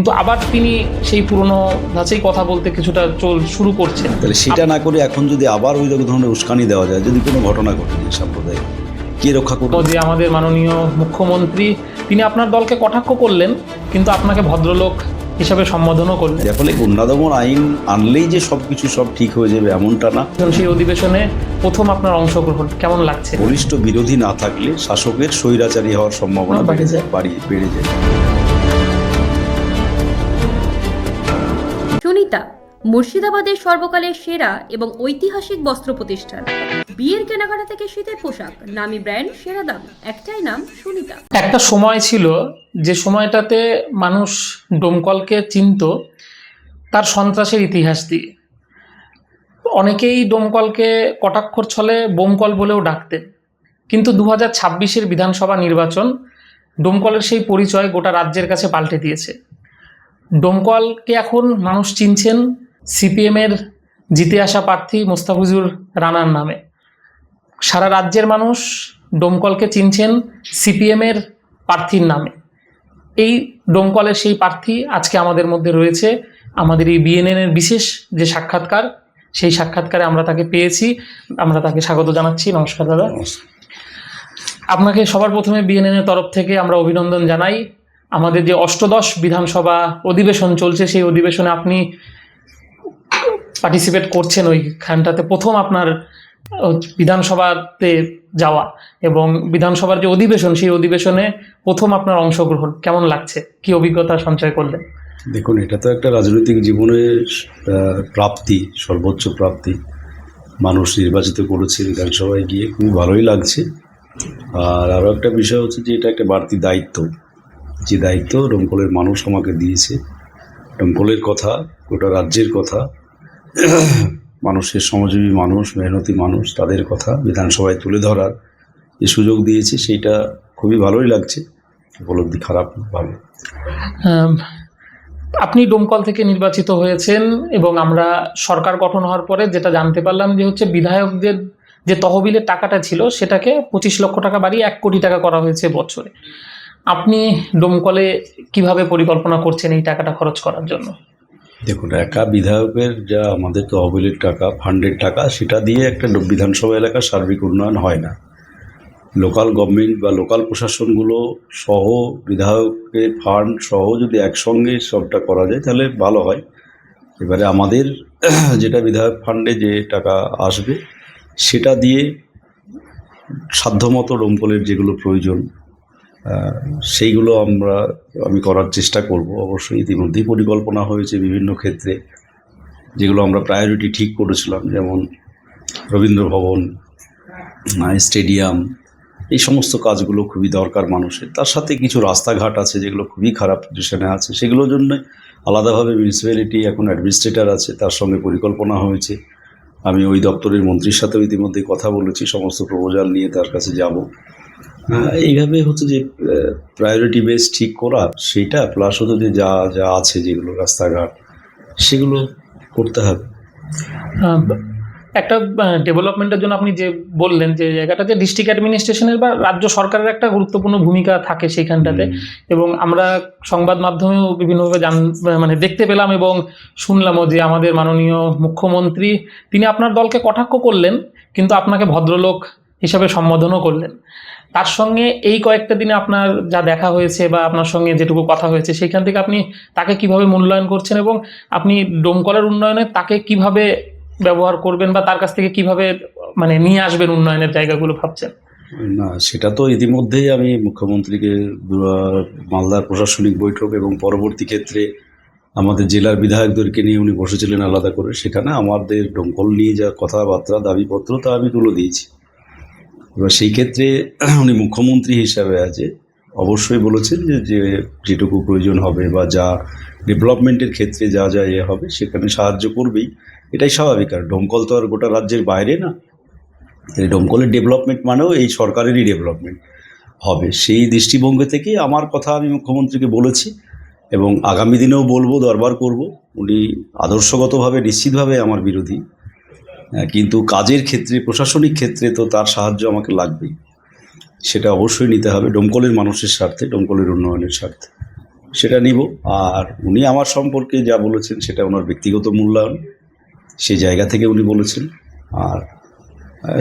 কিন্তু আবার তিনি সেই পুরনো ধাঁচেই কথা বলতে কিছুটা শুরু করছেন। তাহলে সেটা না করে এখন যদি আবার ওই ধরনের উস্কানি দেওয়া যায়, যদি কোনো ঘটনা ঘটে সাম্প্রদায়িক, কে রক্ষা করবে? যে আমাদের মাননীয় মুখ্যমন্ত্রী তিনি আপনার দলকে কটাক্ষ করলেন, কিন্তু আপনাকে ভদ্রলোক হিসাবে সম্বোধনও করলেন। ফলে গুন্ডা দমন আইন আনলেই যে সবকিছু সব ঠিক হয়ে যাবে এমনটা না। সেই অধিবেশনে প্রথম আপনার অংশগ্রহণ কেমন লাগছে? বলিষ্ঠ বিরোধী না থাকলে শাসকের স্বৈরাচারী হওয়ার সম্ভাবনা বেড়ে যায়। সুনিতা মুর্শিদাবাদের সর্বকালের সেরা এবং ঐতিহাসিক বস্ত্র প্রতিষ্ঠান। বিয়ের কেনাকাটা থেকে শীতের পোশাক, নামি ব্র্যান্ড, সেরা দাম, একটাই নাম সুনিতা। একটা সময় ছিল যে সময়টাতে মানুষ ডোমকলকে চিনত তার সন্ত্রাসের ইতিহাস দিয়ে। অনেকেই ডোমকলকে কটাক্ষর ছলে বোমকল বলেও ডাকতেন। কিন্তু 2026-এর বিধানসভা নির্বাচন ডোমকলের সেই পরিচয় গোটা রাজ্যের কাছে পাল্টে দিয়েছে। ডোমকলকে এখন মানুষ চিনছেন সিপিএমের জিতে আসা প্রার্থী মোস্তাফিজুর রানার নামে। সারা রাজ্যের মানুষ ডোমকলকে চিনছেন সিপিএমের প্রার্থীর নামে। এই ডোমকলের সেই প্রার্থী আজকে আমাদের মধ্যে রয়েছে। আমাদের এই বিএনএনের বিশেষ যে সাক্ষাৎকার, সেই সাক্ষাৎকারে আমরা তাকে পেয়েছি। আমরা তাকে স্বাগত জানাচ্ছি। নমস্কার দাদা। আপনাকে সবার প্রথমে বিএনএনের তরফ থেকে আমরা অভিনন্দন জানাই। আমাদের যে অষ্টদশ বিধানসভা অধিবেশন চলছে, সেই অধিবেশনে আপনি পার্টিসিপেট করছেন। ওইখানটাতে প্রথম আপনার বিধানসভাতে যাওয়া এবং বিধানসভার যে অধিবেশন, সেই অধিবেশনে প্রথম আপনার অংশগ্রহণ কেমন লাগছে? কি অভিজ্ঞতা সঞ্চয় করলেন? দেখুন, এটা তো একটা রাজনৈতিক জীবনের প্রাপ্তি, সর্বোচ্চ প্রাপ্তি। মানুষ নির্বাচিত করেছে বিধানসভায় গিয়ে, খুবই ভালোই লাগছে। আর আরও একটা বিষয় হচ্ছে যে এটা একটা বাড়তি দায়িত্ব, যে দায়িত্ব ডোমকলের মানুষ আমাকে দিয়েছে। ডোমকলের কথা, গোটা রাজ্যের কথা, মানুষের শ্রমজীবী মানুষ, মেহনতি মানুষ, তাদের কথা বিধানসভায় তুলে ধরার যে সুযোগ দিয়েছে, সেইটা খুবই ভালোই লাগছে। উপলব্ধি খারাপ, ভালো। আপনি ডোমকল থেকে নির্বাচিত হয়েছেন এবং আমরা সরকার গঠন হওয়ার পরে যেটা জানতে পারলাম যে হচ্ছে বিধায়কদের যে তহবিলের টাকাটা ছিল সেটাকে 25 লক্ষ টাকা বাড়িয়ে 1 কোটি টাকা করা হয়েছে বছরে। আপনি ডোমকলে কিভাবে পরিকল্পনা করছেন এই টাকাটা খরচ করার জন্য? দেখুন, একা বিধায়কের যা আমাদের তহবিলের টাকা, ফান্ডের টাকা, সেটা দিয়ে একটা বিধানসভা এলাকার সার্বিক উন্নয়ন হয় না। লোকাল গভর্নমেন্ট বা লোকাল প্রশাসনগুলো সহ বিধায়কের ফান্ড সহ যদি একসঙ্গে সবটা করা যায় তাহলে ভালো হয়। এবারে আমাদের যেটা বিধায়ক ফান্ডে যে টাকা আসবে সেটা দিয়ে সাধ্যমতো ডোমকলের যেগুলো প্রয়োজন সেইগুলো আমি করার চেষ্টা করব। অবশ্যই ইতিমধ্যেই পরিকল্পনা হয়েছে বিভিন্ন ক্ষেত্রে, যেগুলো আমরা প্রায়োরিটি ঠিক করেছিলাম, যেমন রবীন্দ্র ভবন, স্টেডিয়াম, এই সমস্ত কাজগুলো খুবই দরকার মানুষের। তার সাথে কিছু রাস্তাঘাট আছে যেগুলো খুবই খারাপ পজিশনে আছে, সেগুলোর জন্য আলাদাভাবে মিউনিসিপ্যালিটি এখন অ্যাডমিনিস্ট্রেটর আছে, তার সঙ্গে পরিকল্পনা হয়েছে। আমি ওই দপ্তরের মন্ত্রীর সাথেও ইতিমধ্যে কথা বলেছি, সমস্ত প্রপোজাল নিয়ে তার কাছে যাব। এইভাবে হচ্ছে যে প্রায়োরিটি বেস ঠিক করা, সেইটা প্লাস হচ্ছে যে যা যা আছে যেগুলো রাস্তাঘাট, সেগুলো করতে হবে। একটা ডেভেলপমেন্টের জন্য আপনি যে বললেন যে জায়গাটাতে ডিস্ট্রিক্ট অ্যাডমিনিস্ট্রেশনের বা রাজ্য সরকারের একটা গুরুত্বপূর্ণ ভূমিকা থাকে সেইখানটাতে, এবং আমরা সংবাদ মাধ্যমেও বিভিন্নভাবে দেখতে পেলাম এবং শুনলামও যে আমাদের মাননীয় মুখ্যমন্ত্রী তিনি আপনার দলকে কটাক্ষ করলেন, কিন্তু আপনাকে ভদ্রলোক হিসাবে সম্বোধনও করলেন। তার সঙ্গে এই কয়েকটা দিনে আপনার যা দেখা হয়েছে বা আপনার সঙ্গে যেটুকু কথা হয়েছে, সেইখান থেকে আপনি তাকে কিভাবে মূল্যায়ন করছেন এবং আপনি ডোমকলের উন্নয়নে তাকে কিভাবে ব্যবহার করবেন বা তার কাছ থেকে কিভাবে নিয়ে আসবেন উন্নয়নের জায়গাগুলো ভাবছেন? না, সেটা তো ইতিমধ্যেই আমি মুখ্যমন্ত্রীকে মালদার প্রশাসনিক বৈঠক এবং পরবর্তী ক্ষেত্রে আমাদের জেলার বিধায়কদেরকে নিয়ে উনি বসেছিলেন আলাদা করে, সেখানে আমাদের ডোমকল নিয়ে যা কথাবার্তা, দাবিপত্র, তা আমি তুলে দিয়েছি। এবার সেই ক্ষেত্রে উনি মুখ্যমন্ত্রী হিসাবে আছে, অবশ্যই বলেছেন যে যেটুকু প্রয়োজন হবে বা যা ডেভেলপমেন্টের ক্ষেত্রে যা যা হবে সেখানে সাহায্য করবেই। এটাই স্বাভাবিক। আর ডোমকল তো আর গোটা রাজ্যের বাইরে না, এই ডোমকলের ডেভেলপমেন্ট মানেও এই সরকারেরই ডেভেলপমেন্ট হবে। সেই দৃষ্টিভঙ্গি থেকেই আমার কথা আমি মুখ্যমন্ত্রীকে বলেছি এবং আগামী দিনেও বলবো, দরবার করব। উনি আদর্শগতভাবে নিশ্চিতভাবে আমার বিরোধী, কিন্তু কাজের ক্ষেত্রে, প্রশাসনিক ক্ষেত্রে তো তার সাহায্য আমাকে লাগবেই। সেটা অবশ্যই নিতে হবে ডোমকলের মানুষের স্বার্থে, ডোমকলের উন্নয়নের স্বার্থে। সেটা নিব। আর উনি আমার সম্পর্কে যা বলেছেন সেটা ওনার ব্যক্তিগত মূল্যায়ন, সেই জায়গা থেকে উনি বলেছেন। আর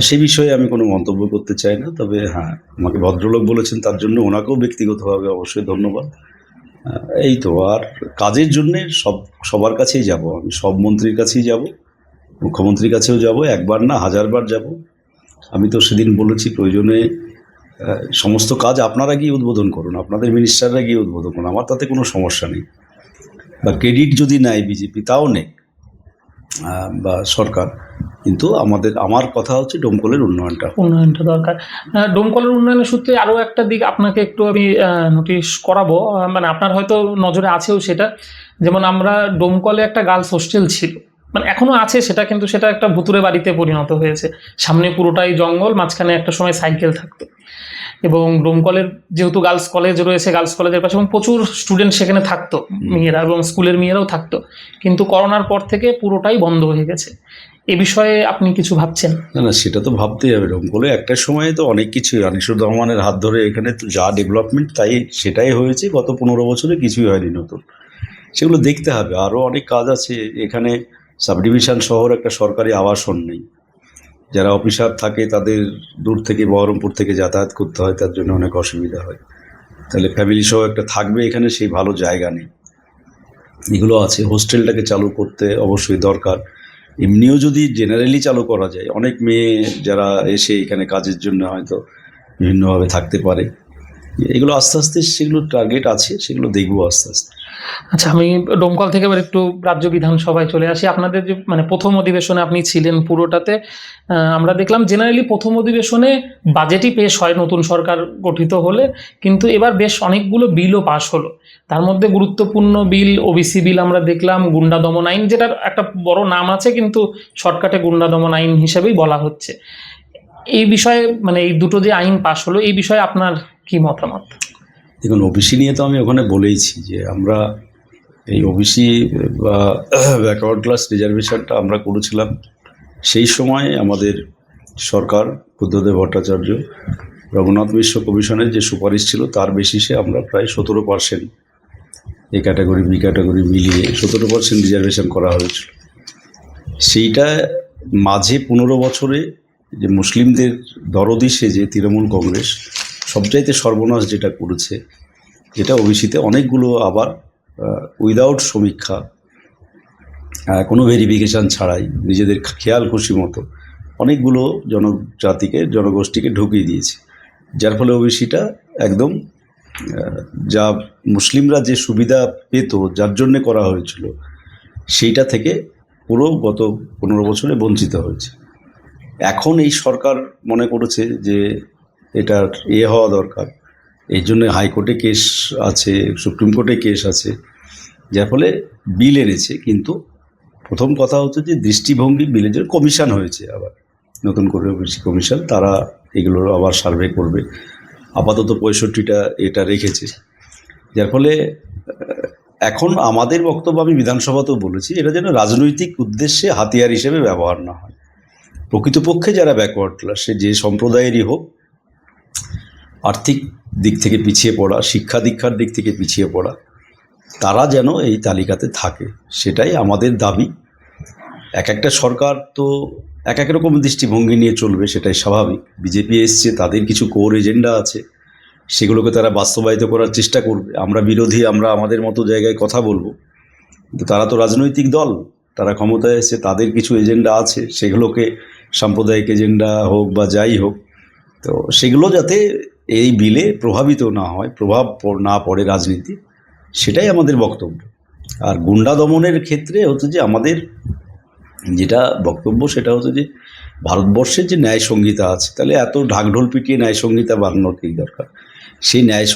সে বিষয়ে আমি কোনো মন্তব্য করতে চাই না। তবে হ্যাঁ, আমাকে ভদ্রলোক বলেছেন তার জন্য ওনাকেও ব্যক্তিগতভাবে অবশ্যই ধন্যবাদ। এই তো। আর কাজের জন্যে সবার কাছেই যাব, আমি সব মন্ত্রীর কাছেই যাব, মুখ্যমন্ত্রীর কাছেও যাব, একবার না হাজারবার যাব। আমি তো সেদিন বলেছি প্রয়োজনে সমস্ত কাজ আপনারা গিয়ে উদ্বোধন করুন, আপনাদের মিনিস্টাররা গিয়ে উদ্বোধন করুন, আমার তাতে কোনো সমস্যা নেই। বা ক্রেডিট যদি নেয় বিজেপি তাও নেই, বা সরকার, কিন্তু আমার কথা হচ্ছে ডোমকলের উন্নয়নটা দরকার। ডোমকলের উন্নয়নের সূত্রে আরও একটা দিক আপনাকে একটু আমি নোটিশ করাবো, মানে আপনার হয়তো নজরে আছেও সেটা। যেমন আমরা ডোমকলে একটা গার্লস হোস্টেল ছিল, মানে এখনো আছে সেটা, কিন্তু সেটা একটা ভুতুরে বাড়িতে পরিণত হয়েছে। সামনে পুরোটাই জঙ্গল, মাঝখানে একটা সময় সাইকেল থাকতো। এবং ডোমকলের যেহেতু গার্লস কলেজ রয়েছে, গার্লস কলেজের পাশে এবং প্রচুর স্টুডেন্ট সেখানে থাকতো, মেয়েরা এবং স্কুলের মেয়েরাও থাকতো, কিন্তু করোনার পর থেকে পুরোটাই বন্ধ হয়ে গেছে। এ বিষয়ে আপনি কিছু ভাবছেন? না, সেটা তো ভাবতেই হবে। ডোমকলে একটা সময়ে তো অনেক কিছুই, আনিসুর রহমানের হাত ধরে এখানে তো যা ডেভেলপমেন্ট সেটাই হয়েছে। গত 15 বছরে কিছুই হয়নি নতুন, সেগুলো দেখতে হবে। আরও অনেক কাজ আছে এখানে। সাবডিভিশন শহর একটা সরকারি আবাসন নেই, যারা অফিসার থাকে তাদের দূর থেকে বহরমপুর থেকে যাতায়াত করতে হয়, তার জন্য অনেক অসুবিধা হয়। তাহলে ফ্যামিলি সহ একটা থাকবে এখানে, সেই ভালো জায়গা নেই। এগুলো আছে। হোস্টেলটাকে চালু করতে অবশ্যই দরকার। এমনিও যদি জেনারেলি চালু করা যায়, অনেক মেয়ে যারা এসে এখানে কাজের জন্য হয়তো বিভিন্নভাবে থাকতে পারে, এগুলো আস্তে আস্তে সেগুলো টার্গেট আছে, সেগুলো দেখবো আস্তে আস্তে। আচ্ছা, আমি ডোমকল থেকে এবার একটু রাজ্য বিধানসভায় চলে আসি। আপনাদের যে মানে প্রথম অধিবেশনে আপনি ছিলেন পুরোটাতে, আমরা দেখলাম জেনারেলি প্রথম অধিবেশনে বাজেটই পেশ হয় নতুন সরকার গঠিত হলে, কিন্তু এবার বেশ অনেকগুলো বিলও পাশ হলো। তার মধ্যে গুরুত্বপূর্ণ বিল ওবিসি বিল আমরা দেখলাম, গুন্ডা দমন আইন, যেটার একটা বড় নাম আছে কিন্তু শর্টকাটে গুন্ডা দমন আইন হিসেবেই বলা হচ্ছে। এই বিষয়ে মানে এই দুটো যে আইন পাশ হলো, এই বিষয়ে আপনার কি মতামত? দেখুন, ওবিসি নিয়ে তো আমি ওখানে বলেইছি যে আমরা এই ওবিসি বা ব্যাকওয়ার্ড ক্লাস রিজার্ভেশনটা আমরা করেছিলাম। সেই সময় আমাদের সরকার, বুদ্ধদেব ভট্টাচার্য, রঘুনাথ মিশ্র কমিশনের যে সুপারিশ ছিল তার বেসিসে আমরা প্রায় 17% এ ক্যাটাগরি বি ক্যাটাগরি মিলিয়ে 17% রিজার্ভেশন করা হয়েছিল। সেইটা মাঝে 15 বছরে যে মুসলিমদের দরদি সেজে তৃণমূল কংগ্রেস সবচাইতে সর্বনাশ যেটা করেছে, যেটা ওবিসিতে অনেকগুলো আবার উইদাউট সমীক্ষা, কোনো ভেরিফিকেশান ছাড়াই নিজেদের খেয়াল খুশি মতো অনেকগুলো জনগোষ্ঠীকে ঢুকিয়ে দিয়েছে, যার ফলে ওবিসিটা একদম যা মুসলিমরা যে সুবিধা পেত, যার জন্যে করা হয়েছিল, সেইটা থেকে পুরো গত 15 বছরে বঞ্চিত হয়েছে। এখন এই সরকার মনে করেছে যে এটার হওয়া দরকার, এই জন্যে হাইকোর্টে কেস আছে, সুপ্রিম কোর্টে কেস আছে, যার ফলে বিল এনেছে। কিন্তু প্রথম কথা হচ্ছে যে দৃষ্টিভঙ্গি বিলের জন্য কমিশন হয়েছে, আবার নতুন করে ওবিসি কমিশন, তারা এগুলোর আবার সার্ভে করবে। আপাতত 65টা এটা রেখেছে, যার ফলে এখন আমাদের বক্তব্য, আমি বিধানসভাতেও বলেছি, এটা যেন রাজনৈতিক উদ্দেশ্যে হাতিয়ার হিসেবে ব্যবহার না হয়। প্রকৃতপক্ষে যারা ব্যাকওয়ার্ড ক্লাস, সে যে সম্প্রদায়েরই হোক, আর্থিক দিক থেকে পিছিয়ে পড়া, শিক্ষা দীক্ষার দিক থেকে পিছিয়ে পড়া, তারা যেন এই তালিকাতে থাকে, সেটাই আমাদের দাবি। একটা সরকার তো এক রকম দৃষ্টিভঙ্গি নিয়ে চলবে, সেটাই স্বাভাবিক। বিজেপি এসছে, তাদের কিছু কোর এজেন্ডা আছে, সেগুলোকে তারা বাস্তবায়িত করার চেষ্টা করবে। আমরা বিরোধী, আমরা আমাদের মতো জায়গায় কথা বলবো, কিন্তু তারা তো রাজনৈতিক দল, তারা ক্ষমতায় এসে তাদের কিছু এজেন্ডা আছে, সেগুলোকে সাম্প্রদায়িক এজেন্ডা হোক বা যাই হোক, তো সেগুলো যাতে এই বিলে প্রভাবিত না হয়, প্রভাব না পড়ে রাজনীতি, সেটাই আমাদের বক্তব্য। আর গুন্ডা দমনের ক্ষেত্রে হচ্ছে যে আমাদের যেটা বক্তব্য, সেটা হচ্ছে যে ভারতবর্ষের যে ন্যায় সংহিতা আছে, তাহলে এত ঢাকঢোল পিটিয়ে ন্যায় সংহিতা বানানোর কি দরকার? সেই ন্যায়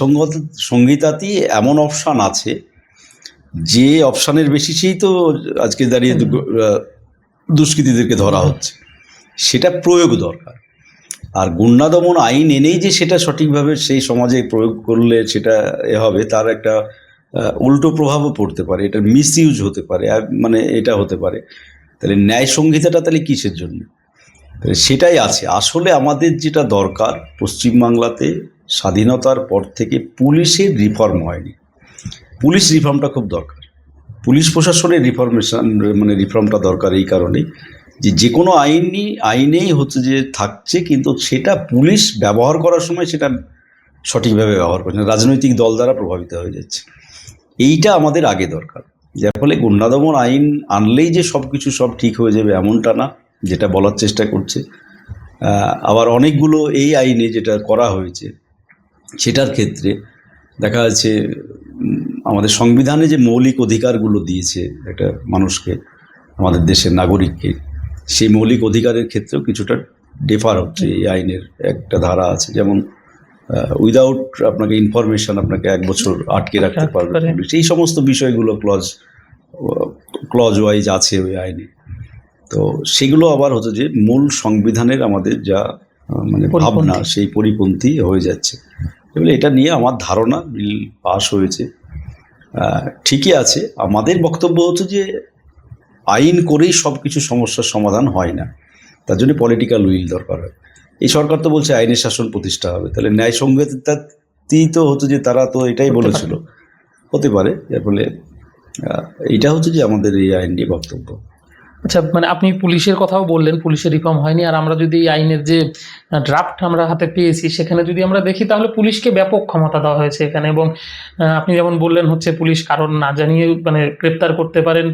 সংহিতাতেই এমন অপশান আছে, যে অপশানের বেশিসেই তো আজকে দাঁড়িয়ে দুষ্কৃতীদেরকে ধরা হচ্ছে, সেটা প্রয়োগ দরকার। আর গুন্ডা দমন আইন এনেই যে সেটা সঠিকভাবে সেই সমাজে প্রয়োগ করলে সেটা হবে, তার একটা উল্টো প্রভাবও পড়তে পারে, এটা মিসইউজ হতে পারে, মানে এটা হতে পারে। তাহলে ন্যায় সংহিতাটা তাহলে কিসের জন্য? সেটাই আছে। আসলে আমাদের যেটা দরকার, পশ্চিমবাংলাতে স্বাধীনতার পর থেকে পুলিশের রিফর্ম হয়নি। পুলিশ রিফর্মটা খুব দরকার। পুলিশ প্রশাসনের রিফর্মটা দরকার এই কারণেই যে কোনো আইনেই হচ্ছে যে থাকছে, কিন্তু সেটা পুলিশ ব্যবহার করার সময় সেটা সঠিকভাবে ব্যবহার করছে না, রাজনৈতিক দল দ্বারা প্রভাবিত হয়ে যাচ্ছে। এইটা আমাদের আগে দরকার, যার ফলে গুন্ডা দমন আইন আনলেই যে সব ঠিক হয়ে যাবে এমনটা না, যেটা বলার চেষ্টা করছে। আবার অনেকগুলো এই আইনে যেটা করা হয়েছে সেটার ক্ষেত্রে দেখা যাচ্ছে আমাদের সংবিধানে যে মৌলিক অধিকারগুলো দিয়েছে একটা মানুষকে, আমাদের দেশের নাগরিককে, সেই মৌলিক অধিকারের ক্ষেত্রেও কিছুটা ডিফার হচ্ছে। এই আইনের একটা ধারা আছে, যেমন উইদাউট আপনাকে ইনফরমেশন আপনাকে 1 বছর আটকে রাখতে পারবে পুলিশ। এই সমস্ত বিষয়গুলো ক্লজ ওয়াইজ আছে ওই আইনে। তো সেগুলো আবার হচ্ছে যে মূল সংবিধানের আমাদের যা ভাবনা সেই পরিপন্থী হয়ে যাচ্ছে। এগুলো এটা নিয়ে আমার ধারণা বিল পাস হয়েছে, ঠিকই আছে। আমাদের বক্তব্য হচ্ছে যে আইন করেই সব কিছু সমস্যার সমাধান হয় না, তার জন্য পলিটিক্যাল উইল দরকার হয়। এই সরকার তো বলছে আইনের শাসন প্রতিষ্ঠা হবে, তাহলে ন্যায় সংহিতাতেই তো হচ্ছে যে তারা তো এটাই বলেছিল, হতে পারে। এর ফলে এইটা হচ্ছে যে আমাদের এই আইন নিয়ে বক্তব্য। আচ্ছা, আপনি পুলিশের কথাও বললেন, পুলিশের রিফর্ম হয়নি। আর আমরা যদি এই আইনের যে ড্রাফট আমরা হাতে পেয়েছি সেখানে যদি আমরা দেখি, তাহলে পুলিশকে ব্যাপক ক্ষমতা দেওয়া হয়েছে এখানে। এবং আপনি যেমন বললেন হচ্ছে পুলিশ কারণ না জানিয়ে গ্রেপ্তার করতে পারেন,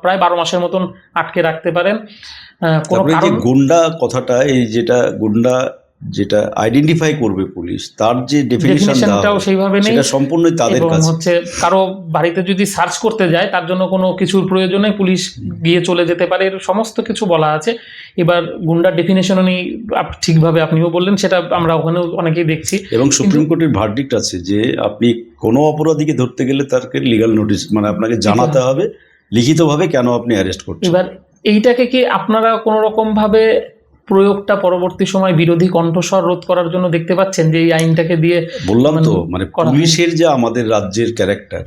প্রায় 12 মাসের মতন আটকে রাখতে পারেন। কোনো কারণ গুন্ডা কথাটা, এই যেটা আইডেন্টিফাই করবে পুলিশ, তার যে ডেফিনিশনটাও সেইভাবে নেই, সেটা সম্পূর্ণই তাদের কাছে। হচ্ছে কারো বাড়িতে যদি সার্চ করতে যায় তার জন্য কোনো কিছুর প্রয়োজনে পুলিশ গিয়ে চলে যেতে পারে, এর সমস্ত কিছু বলা আছে। এবার গুন্ডার ডেফিনেশনও নেই ঠিকভাবে, আপনিও বললেন, সেটা আমরা ওখানেও অনেকেই দেখছি। এবং সুপ্রিম কোর্টের ভার্ডিক্ট আছে যে আপনি কোনো অপরাধীকে ধরতে গেলে তাকে লিগ্যাল নোটিশ আপনাকে জানাতে হবে লিখিতভাবে কেন আপনি অ্যারেস্ট করছেন। এবার এইটাকে কি আপনারা কোনো রকম ভাবে প্রয়োগটা পরবর্তী সময় বিরোধী কণ্ঠস্বর রোধ করার জন্য দেখতে পাচ্ছেন, যে এই আইনটাকে দিয়ে? বললাম তো পুলিশের যে আমাদের রাজ্যের ক্যারেক্টার,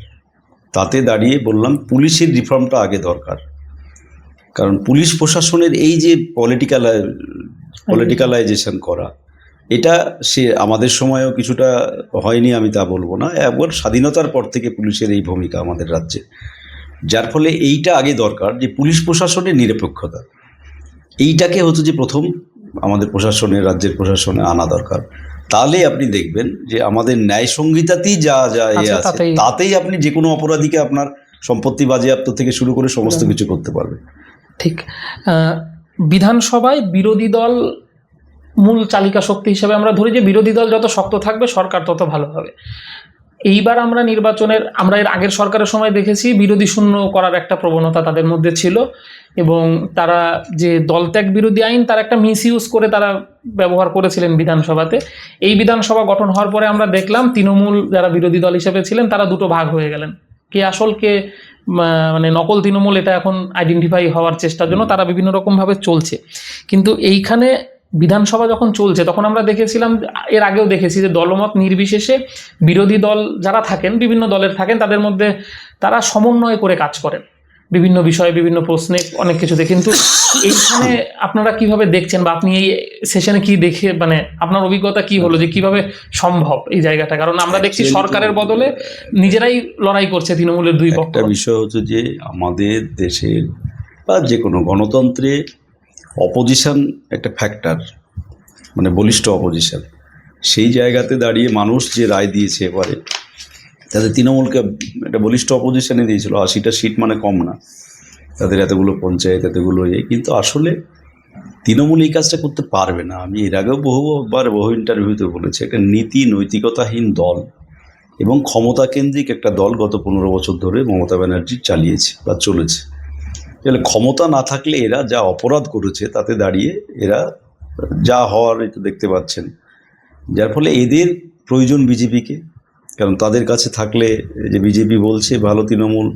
তাতে দাঁড়িয়ে বললাম পুলিশের রিফর্মটা আগে দরকার। কারণ পুলিশ প্রশাসনের এই যে পলিটিক্যালাইজেশন করা, এটা সে আমাদের সময়ও কিছুটা হয়নি, আমি তা বলবো না। একবার স্বাধীনতার পর থেকে পুলিশের এই ভূমিকা আমাদের রাজ্যে, যার ফলে এইটা আগে দরকার যে পুলিশ প্রশাসনের নিরপেক্ষতা, এইটাকে হচ্ছে যে প্রথম আমাদের রাজ্যের প্রশাসনে আনা দরকার। তাহলে আপনি দেখবেন যে আমাদের ন্যায় সংহিতাতেই যা আছে তাতেই আপনি যে কোনো অপরাধীকে আপনার সম্পত্তি বাজেয়াপ্ত থেকে শুরু করে সমস্ত কিছু করতে পারবেন। ঠিক। বিধানসভায় বিরোধী দল মূল চালিকা শক্তি হিসেবে আমরা ধরি যে বিরোধী দল যত শক্ত থাকবে সরকার তত ভালো হবে। এইবার আমরা এর আগের সরকারের সময় দেখেছি বিরোধী শূন্য করার একটা প্রবণতা তাদের মধ্যে ছিল, এবং তারা যে দলত্যাগ বিরোধী আইন তার একটা মিসইউজ করে তারা ব্যবহার করেছিলেন বিধানসভাতে। এই বিধানসভা গঠন হওয়ার পরে আমরা দেখলাম তৃণমূল যারা বিরোধী দল হিসেবে ছিলেন তারা দুটো ভাগ হয়ে গেলেন, কে আসল কে নকল তৃণমূল, এটা এখন আইডেন্টিফাই হওয়ার চেষ্টার জন্য তারা বিভিন্ন রকমভাবে চলছে। কিন্তু এইখানে বিধানসভা যখন চলছে তখন আমরা দেখেছিলাম, এর আগেও দেখেছি, যে দলমত নির্বিশেষে বিরোধী দল যারা থাকেন, বিভিন্ন দলের থাকেন, তাদের মধ্যে তারা সমন্বয় করে কাজ করেন বিভিন্ন বিষয়ে, বিভিন্ন প্রশ্নে, অনেক কিছুতে। কিন্তু এইখানে আপনারা কিভাবে দেখছেন, বা আপনি এই সেশনে কি দেখে আপনার অভিজ্ঞতা কি হলো, যে কিভাবে সম্ভব এই জায়গাটা? কারণ আমরা দেখছি সরকারের বদলে নিজেরাই লড়াই করছে তৃণমূলের দুই পক্ষ। একটা বিষয় হচ্ছে যে আমাদের দেশের বা যে কোনো গণতন্ত্রে অপোজিশন একটা ফ্যাক্টর, বলিষ্ঠ অপোজিশন। সেই জায়গাতে দাঁড়িয়ে মানুষ যে রায় দিয়েছে এবারে, তাদের তৃণমূলকে একটা বলিষ্ঠ অপোজিশনে দিয়েছিল, 80টা সিট কম না, তাদের এতগুলো পঞ্চায়েত, এতগুলো কিন্তু আসলে তৃণমূল এই কাজটা করতে পারবে না। আমি এর আগেও বহু ইন্টারভিউতে বলেছি, একটা নীতি নৈতিকতাহীন দল এবং ক্ষমতা কেন্দ্রিক একটা দল গত 15 বছর ধরে মমতা ব্যানার্জি চালিয়েছে বা চলেছে। তাহলে ক্ষমতা না থাকলে এরা যা অপরাধ করেছে তাতে দাঁড়িয়ে এরা যা হওয়ার এটা দেখতে পাচ্ছেন, যার ফলে এদের প্রয়োজন বিজেপিকে। কারণ তাদের কাছে থাকলে, যে বিজেপি বলছে ভালো তৃণমূল,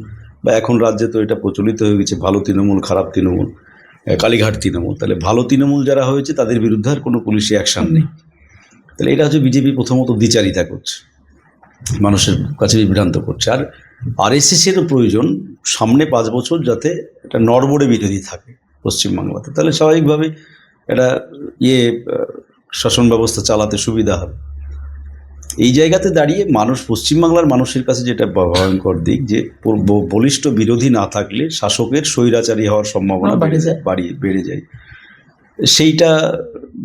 বা এখন রাজ্যে তো এটা প্রচলিত হয়ে গেছে ভালো তৃণমূল খারাপ তৃণমূল, কালীঘাট তৃণমূল, তাহলে ভালো তৃণমূল যারা হয়েছে তাদের বিরুদ্ধে আর কোনো পুলিশি অ্যাকশান নেই। তাহলে এটা হচ্ছে বিজেপি প্রথমত দ্বিচারিতা করছে, মানুষের কাছে বিভ্রান্ত করছে। আর আরএসএসেরও প্রয়োজন সামনে 5 বছর যাতে একটা নড়বড়ে বিরোধী থাকে পশ্চিমবাংলাতে, তাহলে স্বাভাবিকভাবে একটা শাসন ব্যবস্থা চালাতে সুবিধা হবে। এই জায়গাতে দাঁড়িয়ে মানুষ, পশ্চিমবাংলার মানুষের কাছে যেটা ভয়ঙ্কর দিক, যে বলিষ্ঠ বিরোধী না থাকলে শাসকের স্বৈরাচারী হওয়ার সম্ভাবনা বেড়ে যায়। সেইটা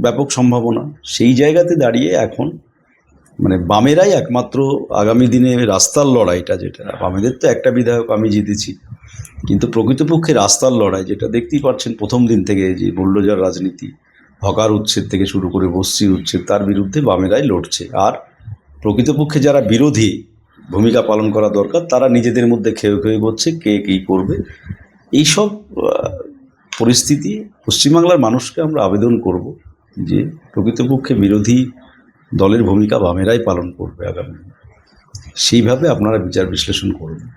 ব্যাপক সম্ভাবনা। সেই জায়গাতে দাঁড়িয়ে এখন মানে বামেরাই একমাত্র আগামী দিনে রাস্তার লড়াইটা, যেটা বামেদের তো একটা বিধায়ক আমি জিতেছি, কিন্তু প্রকৃতপক্ষে রাস্তার লড়াই যেটা দেখতেই পাচ্ছেন প্রথম দিন থেকে, যে বুলডোজার রাজনীতি, হকার উচ্ছেদ থেকে শুরু করে বস্তির উচ্ছেদ, তার বিরুদ্ধে বামেরাই লড়ছে। আর প্রকৃতপক্ষে যারা বিরোধী ভূমিকা পালন করা দরকার, তারা নিজেদের মধ্যে খেয়ে খেয়ে বলছে কে কী করবে। এইসব পরিস্থিতি পশ্চিমবাংলার মানুষকে আমরা আবেদন করব যে প্রকৃতপক্ষে বিরোধী দলের ভূমিকা বামেরাই পালন করবে আগামী, সেইভাবে আপনারা বিচার বিশ্লেষণ করবেন।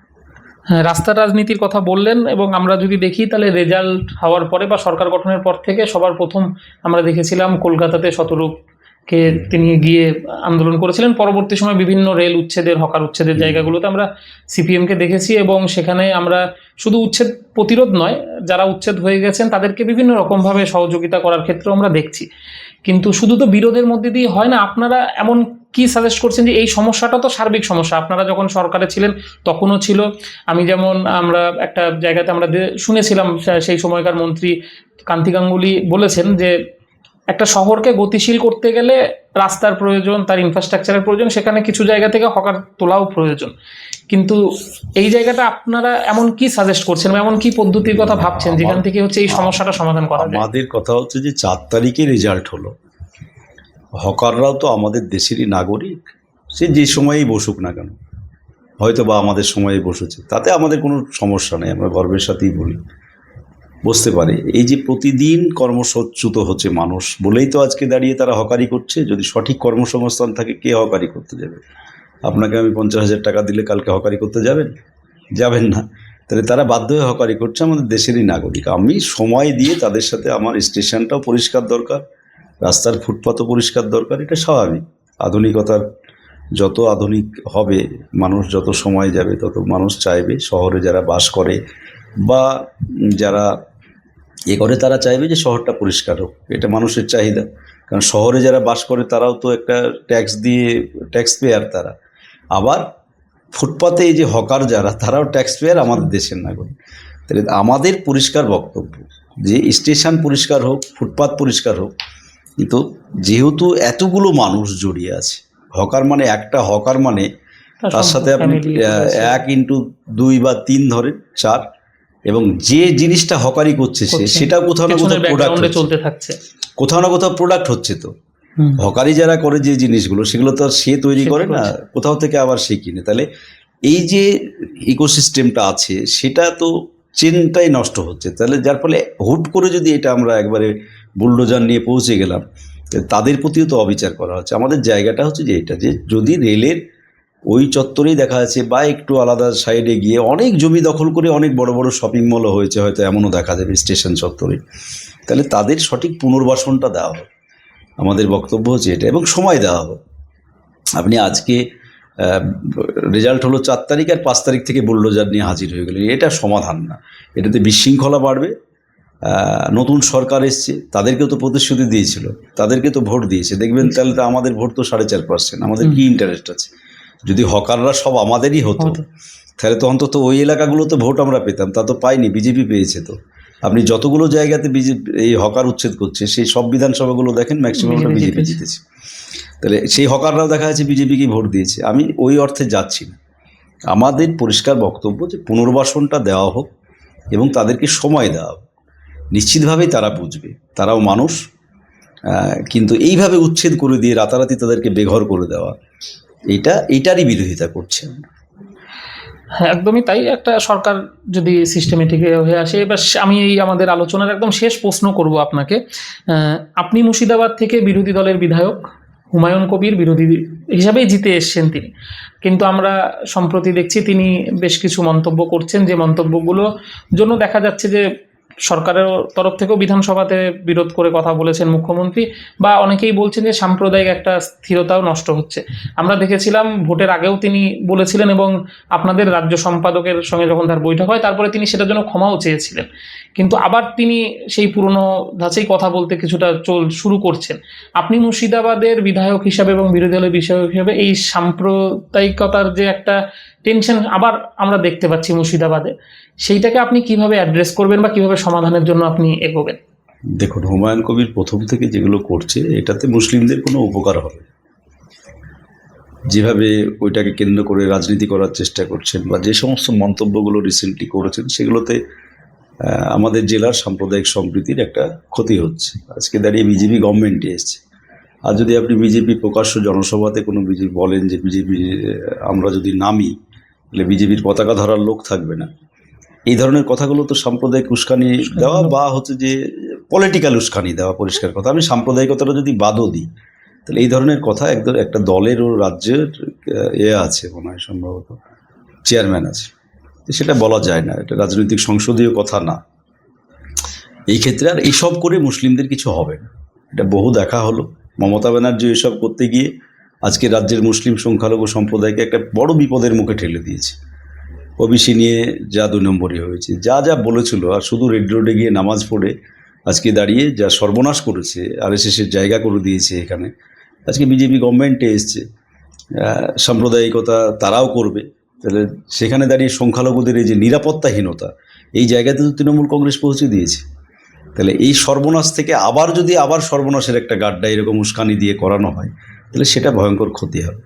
হ্যাঁ, রাস্তার রাজনীতির কথা বললেন, এবং আমরা যদি দেখি তাহলে রেজাল্ট হওয়ার পরে বা সরকার গঠনের পর থেকে সবার প্রথম আমরা দেখেছিলাম কলকাতাতে শতরূপকে তিনি গিয়ে আন্দোলন করেছিলেন। পরবর্তী সময় বিভিন্ন রেল উচ্ছেদের, হকার উচ্ছেদের জায়গাগুলোতে আমরা সিপিএমকে দেখেছি, এবং সেখানে আমরা শুধু উচ্ছেদ প্রতিরোধ নয়, যারা উচ্ছেদ হয়ে গেছেন তাদেরকে বিভিন্ন রকমভাবে সহযোগিতা করার ক্ষেত্রেও আমরা দেখছি। কিন্তু শুধু তো বিরোধের মধ্যে দিয়ে হয় না। আপনারা এমন কি সাজেস্ট করছেন যে এই সমস্যাটা তো সার্বিক সমস্যা, আপনারা যখন সরকারে ছিলেন তখনও ছিল। আমরা একটা জায়গাতে আমরা শুনেছিলাম সেই সময়কার মন্ত্রী কান্তি গাঙ্গুলি বলেছেন যে একটা শহরকে গতিশীল করতে গেলে রাস্তার প্রয়োজন, তার ইনফ্রাস্ট্রাকচারের প্রয়োজন, সেখানে কিছু জায়গা থেকে হকার তোলাও প্রয়োজন। কিন্তু এই জায়গাটা আপনারা এমন কি সাজেস্ট করছেন, এমন কি পদ্ধতির কথা ভাবছেন যেখান থেকে হচ্ছে এই সমস্যাটা সমাধান করা যায়? আমাদের কথা হচ্ছে যে 4 তারিখে রেজাল্ট হলো, হকাররাও তো আমাদের দেশেরই নাগরিক, সে যে সময়ই বসুক না কেন, হয়তো বা আমাদের সময়ে বসেছে, তাতে আমাদের কোনো সমস্যা নেই, আমরা গর্বের সাথেই বলি, বুঝতে পারে। এই যে প্রতিদিন কর্মসচ্যুত হচ্ছে মানুষ বলেই তো আজকে দাঁড়িয়ে তারা হকারি করছে। যদি সঠিক কর্মসংস্থান থাকে, কে হকারি করতে যাবে? আপনাকে আমি 50,000 টাকা দিলে কালকে হকারি করতে যাবেন না। তাহলে তারা বাধ্য হয়ে হকারি করছে, আমাদের দেশেরই নাগরিক। আমি সময় দিয়ে তাদের সাথে, আমার স্টেশনটাও পরিষ্কার দরকার, রাস্তার ফুটপাতও পরিষ্কার দরকার, এটা স্বাভাবিক। আধুনিকতার যত আধুনিক হবে, মানুষ যত সময় যাবে তত মানুষ চাইবে, শহরে যারা বাস করে বা যারা করে, তারা চাইবে যে শহরটা পরিষ্কার হোক। এটা মানুষের চাহিদা, কারণ শহরে যারা বাস করে তারাও তো একটা ট্যাক্স পেয়ার তারা। আবার ফুটপাতে এই যে হকার যারা, তারাও ট্যাক্স পেয়ার, আমাদের দেশের নাগরিক। তাহলে আমাদের পরিষ্কার বক্তব্য যে স্টেশন পরিষ্কার হোক, ফুটপাত পরিষ্কার হোক। কিন্তু যেহেতু এতগুলো মানুষ জড়িয়ে আছে, হকার মানে একটা হকার মানে তার সাথে আপনি 1x2 বা 3 ধরেন 4, এবং যে জিনিসটা হকারি করছে সেটা কোথাও না কোথাও প্রোডাক্ট হচ্ছে। তো হকারি যারা করে যে জিনিসগুলো, সেগুলো তো আর সে তৈরি করে না, কোথাও থেকে আবার সে কিনে। তাহলে এই যে ইকোসিস্টেমটা আছে, সেটা তো চেনটাই নষ্ট হচ্ছে। তাহলে যার ফলে হুট করে যদি এটা আমরা একবারে বুলডোজার নিয়ে পৌঁছে গেলাম, তাদের প্রতিও তো অবিচার করা হচ্ছে। আমাদের জায়গাটা হচ্ছে যে এটা, যে যদি রেলের ওই চত্বরেই দেখা যাচ্ছে বা একটু আলাদা সাইডে গিয়ে অনেক জমি দখল করে অনেক বড় বড় শপিং মলও হয়েছে, হয়তো এমনও দেখা যাবে স্টেশন চত্বরে, তাহলে তাদের সঠিক পুনর্বাসনটা দেওয়া হবে। আমাদের বক্তব্য হচ্ছে এটা, এবং সময় দেওয়া হবে। আপনি আজকে রেজাল্ট হলো 4 তারিখ, আর 5 তারিখ থেকে বুলডোজার নিয়ে হাজির হয়ে গেলেন, এটা সমাধান না। এটাতে বিশৃঙ্খলা বাড়বে। নতুন সরকার এসছে, তাদেরকেও তো প্রতিশ্রুতি দিয়েছিল, তাদেরকে তো ভোট দিয়েছে, দেখবেন তাহলে তো আমাদের ভোট তো 4.5%। আমাদের কি ইন্টারেস্ট আছে? যদি হকাররা সব আমাদেরই হতো, তাহলে তো অন্তত ওই এলাকাগুলোতে ভোট আমরা পেতাম। তা তো পাইনি, বিজেপি পেয়েছে। তো আপনি যতগুলো জায়গাতে এই হকার উচ্ছেদ করছে, সেই সব বিধানসভাগুলো দেখেন, ম্যাক্সিমামটা বিজেপি জিতেছে। তাহলে সেই হকাররাও দেখা যাচ্ছে বিজেপিকে ভোট দিয়েছে। আমি ওই অর্থে যাচ্ছি না। আমাদের পরিষ্কার বক্তব্য যে পুনর্বাসনটা দেওয়া হোক এবং তাদেরকে সময় দেওয়া হোক। নিশ্চিতভাবেই তারা বুঝবে, তারাও মানুষ। কিন্তু এইভাবে উচ্ছেদ করে দিয়ে রাতারাতি তাদেরকে বেঘর করে দেওয়া, এইটারই বিরোধিতা করছে। হ্যাঁ, একদমই তাই। একটা সরকার যদি সিস্টেমেটিক হয়ে আসে। এবার আমি আমাদের আলোচনার একদম শেষ প্রশ্ন করব আপনাকে। আপনি মুর্শিদাবাদ থেকে বিরোধী দলের বিধায়ক, হুমায়ুন কবির বিরোধী হিসাবেই জিতে এসছেন তিনি, কিন্তু আমরা সম্প্রতি দেখছি তিনি বেশ কিছু মন্তব্য করছেন, যে মন্তব্যগুলো জন্য দেখা যাচ্ছে যে সরকারের তরফ থেকেও বিধানসভাতে বিরোধ করে কথা বলেছেন মুখ্যমন্ত্রী, বা অনেকেই বলছেন যে সাম্প্রদায়িক একটা স্থিরতাও নষ্ট হচ্ছে। আমরা দেখেছিলাম ভোটের আগেও তিনি বলেছিলেন, এবং আপনাদের রাজ্য সম্পাদকের সঙ্গে যখন তার বৈঠক হয় তারপরে তিনি সেটার জন্য ক্ষমাও চেয়েছিলেন, কিন্তু আবার তিনি সেই পুরনো ধাঁচেই কথা বলতে কিছুটা শুরু করছেন। আপনি মুর্শিদাবাদের বিধায়ক হিসাবে এবং বিরোধী দলের বিধায়ক হিসাবে এই সাম্প্রদায়িকতার যে একটা টেনশন আবার আমরা দেখতে পাচ্ছি মুর্শিদাবাদে, সেইটাকে আপনি কিভাবে অ্যাড্রেস করবেন বা কিভাবে সমাধানের জন্য আপনি এগোবেন? দেখুন, হুমায়ুন কবির প্রথম থেকে যেগুলো করছে এটাতে মুসলিমদের কোনো উপকার হবে, যেভাবে ওইটাকে কেন্দ্র করে রাজনীতি করার চেষ্টা করছেন বা যে সমস্ত মন্তব্যগুলো রিসেন্টলি করেছেন সেগুলোতে আমাদের জেলার সাম্প্রদায়িক সম্প্রীতির একটা ক্ষতি হচ্ছে। আজকে দাঁড়িয়ে বিজেপি গভর্নমেন্টে এসছে, আর যদি আপনি বিজেপি প্রকাশ্য জনসভাতে কোনো বিজেপি বলেন যে বিজেপি আমরা যদি নামি তাহলে বিজেপির পতাকা ধরার লোক থাকবে না, এই ধরনের কথাগুলো তো সাম্প্রদায়িক উস্কানি দেওয়া বা হচ্ছে যে পলিটিক্যাল উস্কানি দেওয়া, পরিষ্কার কথা। আমি সাম্প্রদায়িকতাটা যদি বাদও দিই তাহলে এই ধরনের কথা একটা দলের ও রাজ্যের আছে মনে হয় সম্ভবত চেয়ারম্যান আছে, সেটা বলা যায় না, এটা রাজনৈতিক সংসদীয় কথা না। এই ক্ষেত্রে আর এইসব করে মুসলিমদের কিছু হবে না, এটা বহু দেখা হলো। মমতা ব্যানার্জি এসব করতে গিয়ে আজকে রাজ্যের মুসলিম সংখ্যালঘু সম্প্রদায়কে একটা বড় বিপদের মুখে ঠেলে দিয়েছে। ওবিসি নিয়ে যা 2 নম্বরই হয়েছে, যা যা বলেছিল, আর শুধু রেড রোডে গিয়ে নামাজ পড়ে আজকে দাঁড়িয়ে যা সর্বনাশ করেছে, আরএসএসের জায়গা করে দিয়েছে এখানে। আজকে বিজেপি গভর্নমেন্টে এসছে, সাম্প্রদায়িকতা তারাও করবে, তাহলে সেখানে দাঁড়িয়ে সংখ্যালঘুদের এই যে নিরাপত্তাহীনতা, এই জায়গাতে তো তৃণমূল কংগ্রেস পৌঁছে দিয়েছে। তাহলে এই সর্বনাশ থেকে আবার সর্বনাশের একটা গাড্ডা এরকম উস্কানি দিয়ে করানো হয়, তাহলে সেটা ভয়ঙ্কর ক্ষতি হবে।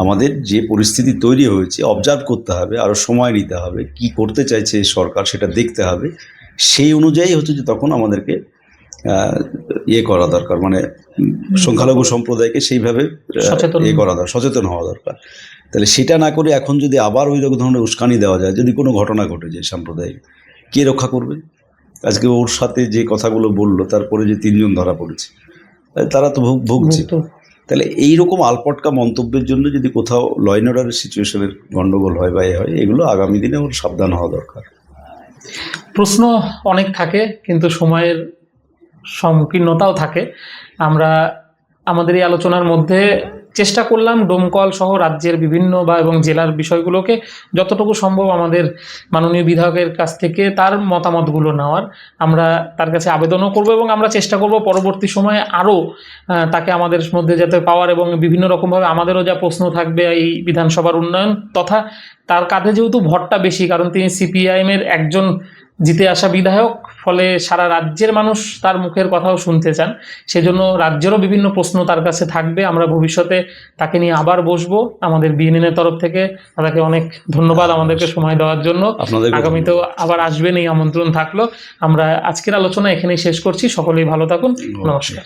আমাদের যে পরিস্থিতি তৈরি হয়েছে অবজার্ভ করতে হবে, আরও সময় নিতে হবে, কি করতে চাইছে সরকার সেটা দেখতে হবে, সেই অনুযায়ী হচ্ছে যে তখন আমাদেরকে করা দরকার, মানে সংখ্যালঘু সম্প্রদায়কে সেইভাবে করা দরকার, সচেতন হওয়া দরকার। তাহলে সেটা না করে এখন যদি আবার ওই ধরনের উস্কানি দেওয়া যায়, যদি কোনো ঘটনা ঘটে যায় সাম্প্রদায়িক, কে রক্ষা করবে? আজকে ওর সাথে যে কথাগুলো বললো তারপরে যে 3 জন ধরা পড়েছে, তারা তো ভুগছে। তাহলে এইরকম আলপটকা মন্তব্যের জন্য যদি কোথাও ল অ্যান্ড অর্ডারের সিচুয়েশনের গণ্ডগোল হয় বা হয়, এগুলো আগামী দিনে ওর সাবধান হওয়া দরকার। প্রশ্ন অনেক থাকে, কিন্তু সময়ের সংকীর্ণতাও থাকে। আমরা আমাদের এই আলোচনার মধ্যে চেষ্টা করলাম ডোমকল সহ রাজ্যের বিভিন্ন এবং জেলার বিষয়গুলোকে যতটুকু সম্ভব আমাদের মাননীয় বিধায়কের কাছ থেকে তার মতামতগুলো নেওয়ার। আমরা তার কাছে আবেদনও করব এবং আমরা চেষ্টা করব পরবর্তী সময়ে আরও তাকে আমাদের মধ্যে যাতে পাওয়ার, এবং বিভিন্ন রকমভাবে আমাদেরও যা প্রশ্ন থাকবে এই বিধানসভার উন্নয়ন তথা তার কাঁধে যেহেতু ভরটা বেশি, কারণ তিনি সিপিআইএমের একজন জিতে আসা বিধায়ক, ফলে সারা রাজ্যের মানুষ তার মুখের কথাও শুনতে চান, সেজন্য রাজ্যেরও বিভিন্ন প্রশ্ন তার কাছে থাকবে। আমরা ভবিষ্যতে তাকে নিয়ে আবার বসবো। আমাদের বিএনএনের তরফ থেকে তাকে অনেক ধন্যবাদ আমাদেরকে সময় দেওয়ার জন্য। আগামীতেও আবার আসবেন, এই আমন্ত্রণ থাকলো। আমরা আজকের আলোচনা এখানেই শেষ করছি। সকলেই ভালো থাকুন। নমস্কার।